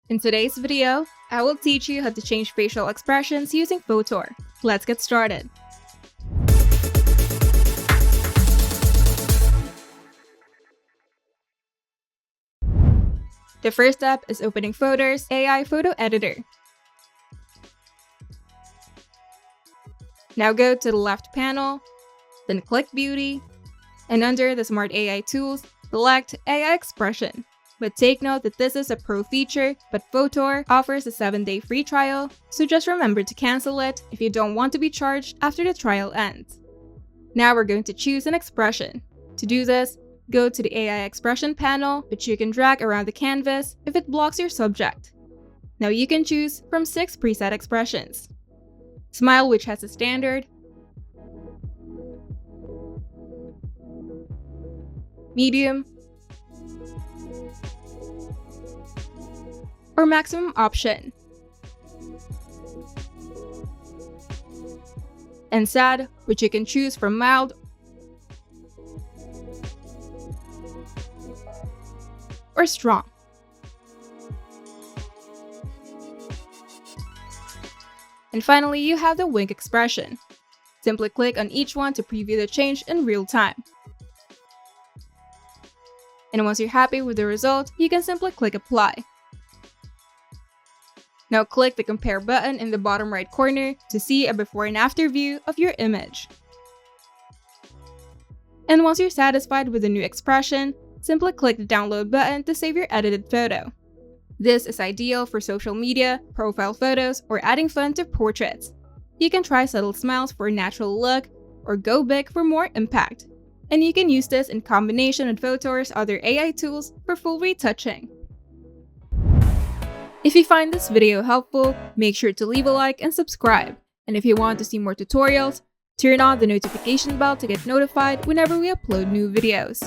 In today's video, I will teach you how to change facial expressions using Fotor. Let's get started. The first step is opening Fotor's AI photo editor. Now go to the left panel, then click Beauty, and under the Smart AI tools, select AI Expression. But take note that this is a pro feature, but Fotor offers a 7-day free trial, so just remember to cancel it if you don't want to be charged after the trial ends. Now we're going to choose an expression. To do this, go to the AI Expression panel, which you can drag around the canvas if it blocks your subject. Now you can choose from 6 preset expressions. Smile, which has a standard, medium, or maximum option, and sad, which you can choose from mild or strong. And finally, you have the wink expression. Simply click on each one to preview the change in real time. And once you're happy with the result, you can simply click Apply. Now click the Compare button in the bottom right corner to see a before and after view of your image. And once you're satisfied with the new expression, simply click the Download button to save your edited photo. This is ideal for social media, profile photos, or adding fun to portraits. You can try subtle smiles for a natural look, or go big for more impact. And you can use this in combination with Fotor's other AI tools for full retouching. If you find this video helpful, make sure to leave a like and subscribe. And if you want to see more tutorials, turn on the notification bell to get notified whenever we upload new videos.